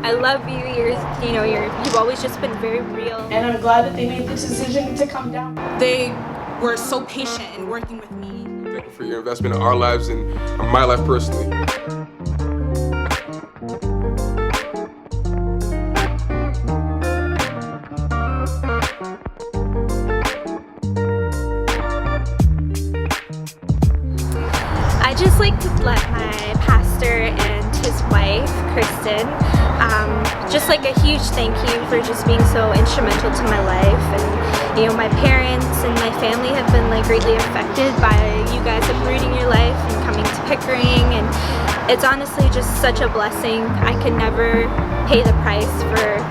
I love you. You've always just been very real. And I'm glad that they made this decision to come down. They were so patient in working with me. Thank you for your investment in our lives and my life personally. I just like to let my pastor and his wife, Kristin, just like a huge thank you for just being so instrumental to my life. And my parents and my family have been greatly affected by you guys uprooting your life and coming to Pickering, and it's honestly just such a blessing. I could never pay the price for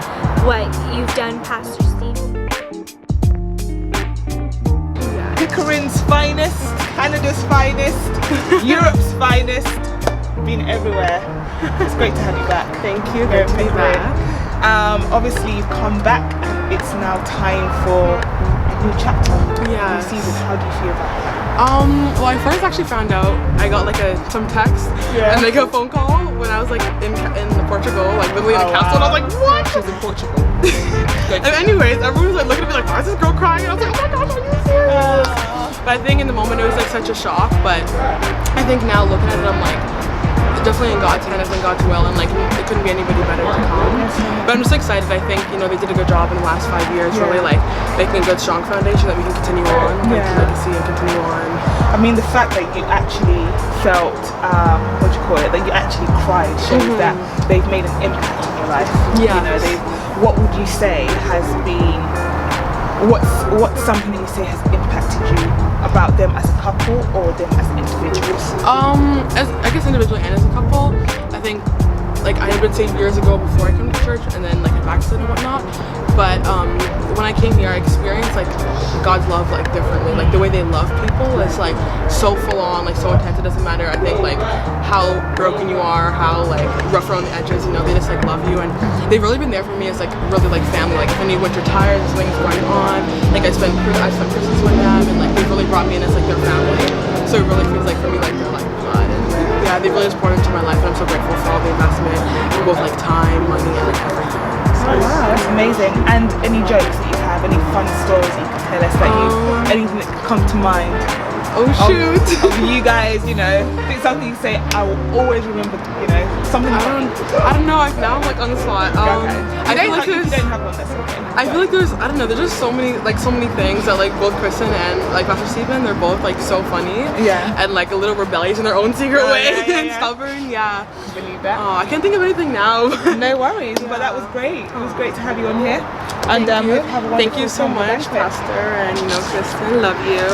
what you've done, Pastor Stephen. Pickering's finest, Canada's finest, Europe's finest, been everywhere. It's great to have you back. Thank you, great to be back. Obviously you've come back and it's now time for a new chapter, Yeah. new season. How do you feel about that? Well, I first actually found out, I got some text and a phone call when I was in Portugal, literally in a castle, and I was like, what? She's in Portugal. And anyways, everyone was looking at me like, why is this girl crying? And I was like, oh my gosh, are you serious? But I think in the moment it was such a shock, but I think now looking at it, I'm like, definitely in God's hand, it's in God's will, and it couldn't be anybody better to come. But I'm just excited. I think they did a good job in the last 5 years, really making a good, strong foundation that we can continue on, legacy and continue on. I mean, the fact that you actually felt, that you actually cried shows that they've made an impact on your life. Yeah. What would you say has been, what's something that you say has impacted you about them as a couple or them as individuals? I guess individually and as a couple, I think I had been saved years ago before I came to church, and then I backslid and whatnot. But when I came here, I experienced God's love differently. The way they love people is so full on, so intense. It doesn't matter. I think how broken you are, how rough around the edges. They just love you, and they've really been there for me as really family. If I need winter tires, something's going on. I spent Christmas with them, and they've really brought me in as their family. So it really feels for me they're blood. And yeah, they really just poured into my life, and I'm so grateful for all the investment, both time, money, and everything. So, wow, that's amazing. And any jokes that you have, any fun stories that you can tell us anything that could come to mind? Oh shoot! Of you guys, think something you say, I will always remember, something. I don't know. Now I'm on the spot. I feel if you don't have one, that's okay. I feel there's there's just so many things that both Kristin and Pastor Stephen, they're both so funny. Yeah. And a little rebellious in their own secret way and stubborn. Yeah. Believe that. Oh, I can't think of anything now. No worries, but that was great. It was great to have you on here. And Thank you. have a wonderful Thank you so time with much, Banquet. Pastor, and Kristin. Love you.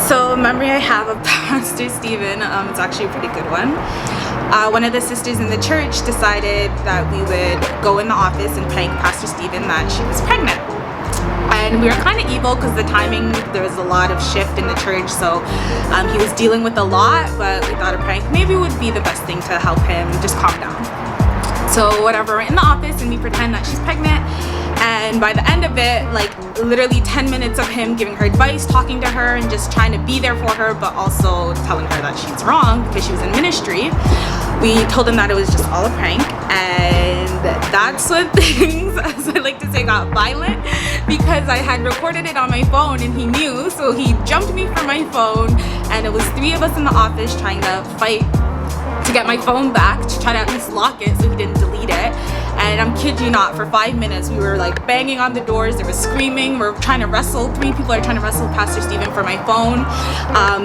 So a memory I have of Pastor Stephen, it's actually a pretty good one. One of the sisters in the church decided that we would go in the office and prank Pastor Stephen that she was pregnant. And we were kind of evil because the timing, there was a lot of shift in the church, so he was dealing with a lot, but we thought a prank maybe would be the best thing to help him just calm down. So whatever, we're in the office and we pretend that she's pregnant, and by the end of it, literally 10 minutes of him giving her advice, talking to her, and just trying to be there for her, but also telling her that she's wrong because she was in ministry. We told him that it was just all a prank, and that's when things, as I like to say, got violent, because I had recorded it on my phone and he knew, so he jumped me for my phone, and it was 3 of us in the office trying to fight to get my phone back, to try to at least lock it so he didn't delete it. And I'm kid you not, for 5 minutes we were banging on the doors, there was screaming, we're trying to wrestle, 3 people are trying to wrestle Pastor Stephen for my phone.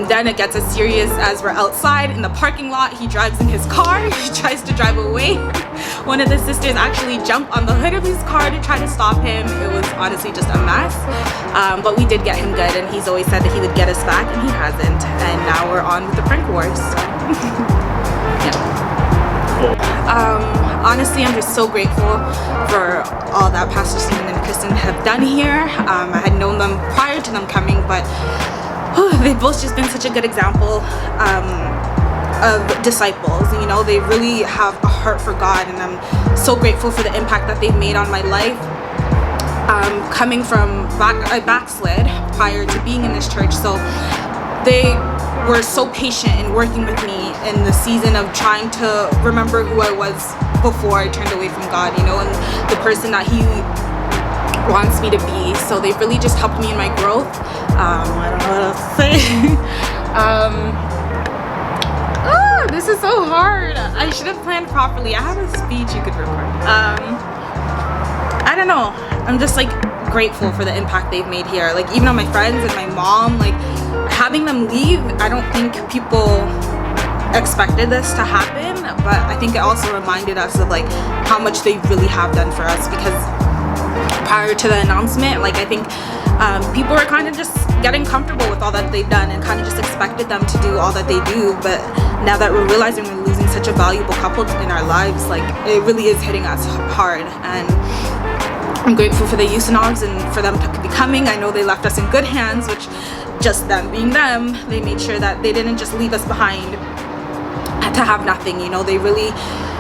Then it gets as serious as we're outside in the parking lot, he drives in his car, he tries to drive away. One of the sisters actually jumped on the hood of his car to try to stop him. It was honestly just a mess. But we did get him good, and he's always said that he would get us back, and he hasn't. And now we're on with the prank wars. So. Honestly, I'm just so grateful for all that Pastor Stephen and Kristin have done here. I had known them prior to them coming, but they've both just been such a good example of disciples. They really have a heart for God, and I'm so grateful for the impact that they've made on my life. Coming from I backslid prior to being in this church, so they were so patient in working with me in the season of trying to remember who I was before I turned away from God, you know, and the person that He wants me to be. So they've really just helped me in my growth. I don't know what else to say. This is so hard. I should have planned properly. I have a speech you could record. I don't know. I'm just like grateful for the impact they've made here. Like even on my friends and my mom, like having them leave, I don't think people expected this to happen, but I think it also reminded us of like how much they really have done for us, because prior to the announcement, like I think people were kind of just getting comfortable with all that they've done and kind of just expected them to do all that they do. But now that we're realizing we're losing such a valuable couple in our lives, like it really is hitting us hard. And I'm grateful for the Usanogs and for them to be coming. I know they left us in good hands, which just them being them, they made sure that they didn't just leave us behind to have nothing, you know. They really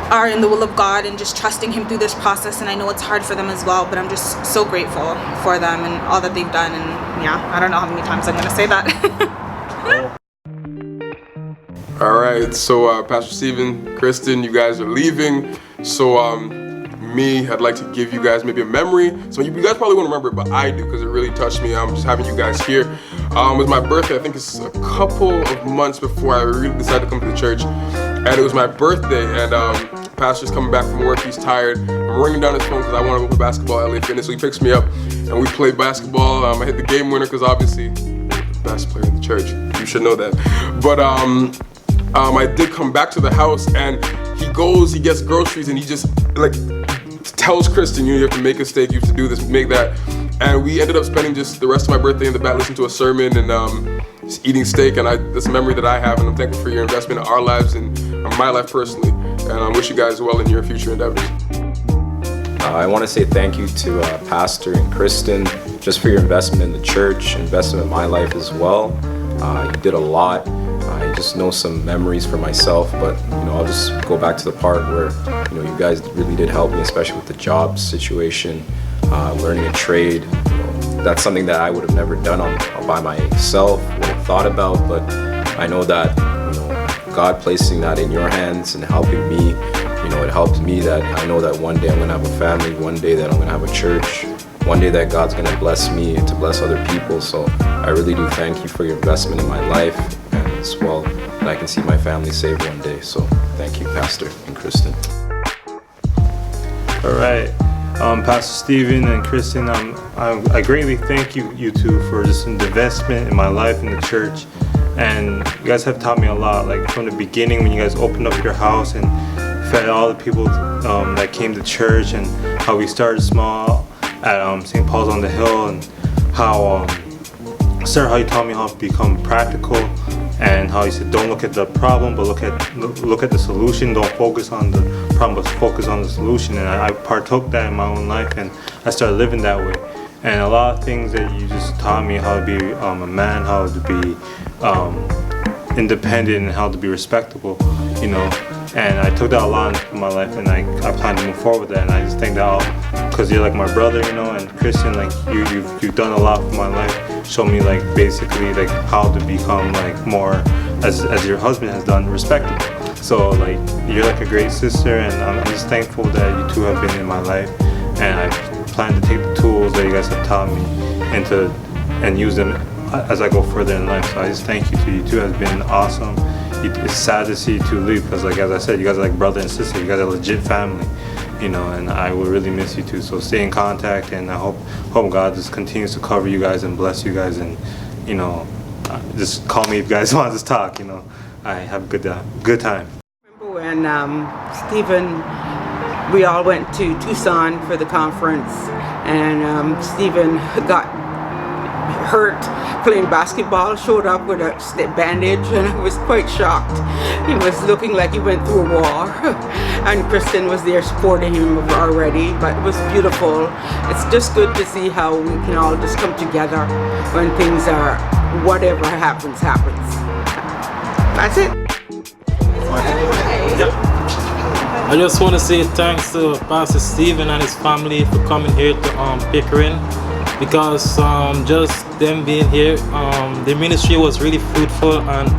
are in the will of God and just trusting Him through this process, and I know it's hard for them as well, but I'm just so grateful for them and all that they've done. And yeah, I don't know how many times I'm gonna say that. All right, so Pastor Stephen, Kristin, you guys are leaving. So I'd like to give you guys maybe a memory. So you guys probably won't remember it, but I do, because it really touched me. I'm just having you guys here. It was my birthday. I think it's a couple of months before I really decided to come to the church. And it was my birthday, and Pastor's coming back from work. He's tired. I'm ringing down his phone because I want to go play basketball at LA Fitness. So he picks me up, and we play basketball. I hit the game winner because obviously I'm the best player in the church. You should know that. But I did come back to the house, and he gets groceries, and he just like tells Kristin, you have to make a steak, you have to do this, make that. And we ended up spending just the rest of my birthday in the back listening to a sermon and just eating steak. And that's a memory that I have, and I'm thankful for your investment in our lives and my life personally. And I wish you guys well in your future endeavors. I want to say thank you to Pastor and Kristin just for your investment in the church, investment in my life as well. You did a lot. I just know some memories for myself, but I'll just go back to the part where you guys really did help me, especially with the job situation, learning a trade. That's something that I would have never done by myself, would have thought about, but I know that God placing that in your hands and helping me, it helps me that I know that one day I'm gonna have a family, one day that I'm gonna have a church, one day that God's gonna bless me and to bless other people. So I really do thank you for your investment in my life, and as well that I can see my family saved one day. So thank you, Pastor and Kristin. All right, Pastor Stephen and Kristin, I greatly thank you two for just an investment in my life in the church. And you guys have taught me a lot, like from the beginning when you guys opened up your house and fed all the people that came to church, and how we started small at St. Paul's on the Hill, and how you taught me how to become practical, and how you said don't look at the problem but look at the solution. Don't focus on the problem but focus on the solution. And I partook that in my own life, and I started living that way. And a lot of things that you just taught me, how to be a man, how to be independent, and how to be respectable, and I took that a lot in my life, and I plan to move forward with that. And I just think that because you're like my brother, and Kristin, like you've done a lot for my life, show me like basically like how to become like more as your husband has done, respectable. So like you're like a great sister, and I'm just thankful that you two have been in my life, and I plan to take the tools that you guys have taught me and use them as I go further in life. So I just thank you two. You two have been awesome. It's sad to see you two leave, because like as I said, you guys are like brother and sister. You guys are legit family, and I will really miss you two. So stay in contact, and I hope God just continues to cover you guys and bless you guys, and just call me if you guys want to just talk. I have a good time. Remember when Stephen, we all went to Tucson for the conference, and Stephen got hurt playing basketball, showed up with a bandage, and I was quite shocked. He was looking like he went through a war, and Kristin was there supporting him already, but it was beautiful. It's just good to see how we can all just come together when things are, whatever happens. That's it. I just want to say thanks to Pastor Stephen and his family for coming here to Pickering, because just them being here. The ministry was really fruitful, and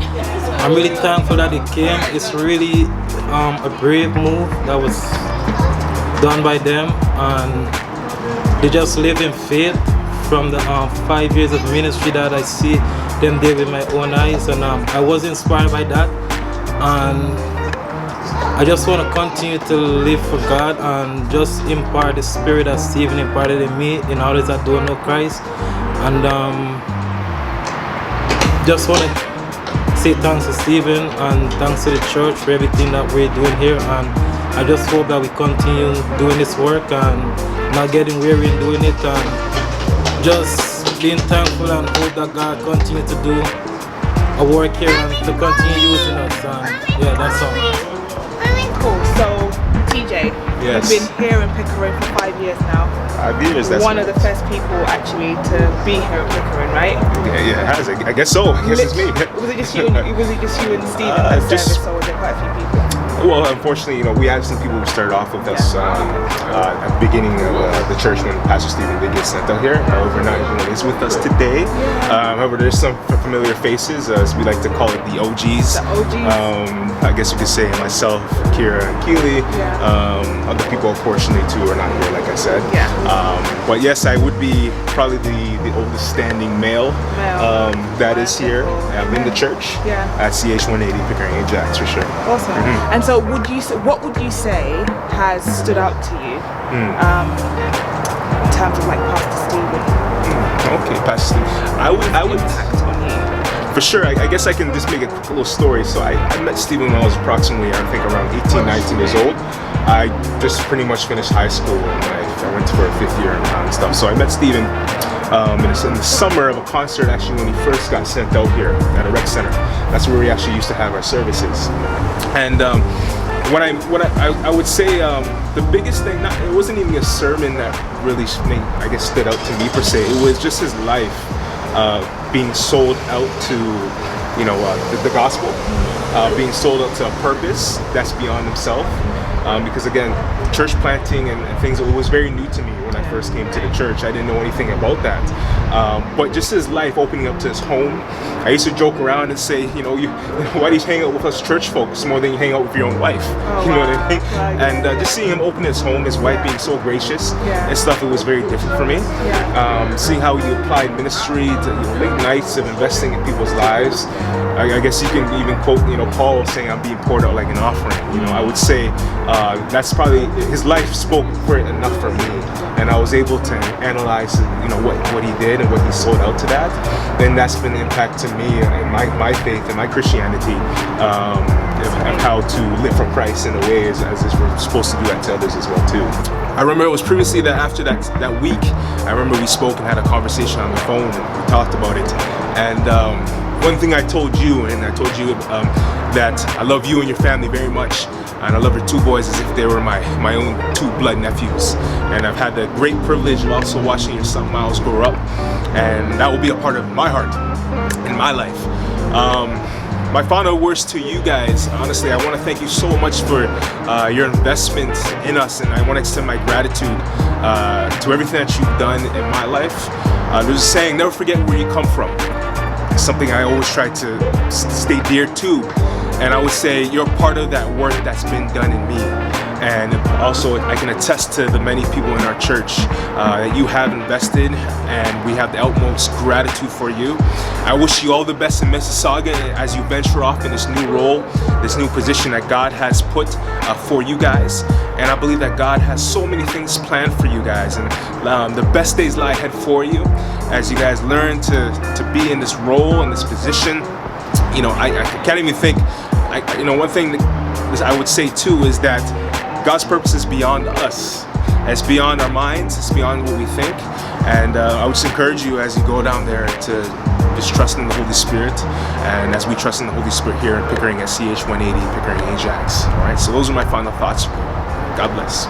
I'm really thankful that it came. It's really a brave move that was done by them, and they just live in faith from the 5 years of ministry that I see them there with my own eyes, and I was inspired by that, and I just want to continue to live for God and just impart the spirit that Stephen imparted in me in others that don't know Christ. And just want to say thanks to Stephen and thanks to the church for everything that we're doing here. And I just hope that we continue doing this work and not getting weary in doing it, and just being thankful and hope that God continue to do a work here and to continue using us. And yeah, that's all. Cool. So, TJ, Yes. you've been here in Pickering for 5 years now. 5 years, that's One of the first people actually to be here in Pickering, right? Yeah, it has. I guess so. I guess it's me. Was it just you and Stephen that service, or was there quite a few people? Well, unfortunately, we had some people who started off with us at the beginning of the church when Pastor Stephen did get sent out here. However, not everyone is with us today. However, there's some familiar faces, as we like to call it, the OGs. The OGs. I guess you could say myself, Kira, and Keely. Other people, unfortunately, too, are not here, like I said. But yes, I would be probably the oldest standing male that is here in the church at CH180 Pickering Ajax, for sure. Awesome. And so, what would you say has stood out to you in terms of like Pastor Stephen? Okay, Pastor Stephen. I would Impact on you. for sure. I guess I can just make a quick little story. So I met Stephen when I was approximately, I think, around 18, 19 years old. I just pretty much finished high school and I went for a 5th year and stuff. So I met Stephen in the summer of a concert, actually, when he first got sent out here at a rec center. That's where we actually used to have our services. And what I would say, the biggest thing, it wasn't even a sermon that really stood out to me per se. It was just his life being sold out to the gospel, being sold out to a purpose that's beyond himself. Because again, church planting and things, it was very new to me when I first came to the church. I didn't know anything about that. But just his life opening up to his home, I used to joke around and say, why do you hang out with us church folks more than you hang out with your own wife? You know what I mean? And just seeing him open his home, his wife being so gracious and stuff, it was very different for me. Seeing how he applied ministry to late nights of investing in people's lives. I guess you can even quote, Paul saying, I'm being poured out like an offering. I would say that's probably, his life spoke for it enough for me. And I was able to analyze, what he did and what he sold out to that. And that's been an impact to me in my faith and my Christianity, of how to live for Christ in a way as we're supposed to do that to others as well too. I remember it was previously that after that week, I remember we spoke and had a conversation on the phone and we talked about it. And one thing I told you, that I love you and your family very much, and I love your 2 boys as if they were my own 2 blood nephews. And I've had the great privilege of also watching your son Miles grow up, and that will be a part of my heart in my life. My final words to you guys, honestly, I want to thank you so much for your investment in us, and I want to extend my gratitude to everything that you've done in my life. There's a saying, never forget where you come from. It's something I always try to stay dear to, and I would say you're part of that work that's been done in me. And also, I can attest to the many people in our church that you have invested, and we have the utmost gratitude for you. I wish you all the best in Mississauga as you venture off in this new role, this new position that God has put for you guys. And I believe that God has so many things planned for you guys, and the best days lie ahead for you as you guys learn to be in this role, in this position. I can't even think. One thing that I would say too is that God's purpose is beyond us. It's beyond our minds. It's beyond what we think. And I would just encourage you as you go down there to just trust in the Holy Spirit. And as we trust in the Holy Spirit here in Pickering at CH180 Pickering Ajax. All right. So those are my final thoughts. God bless.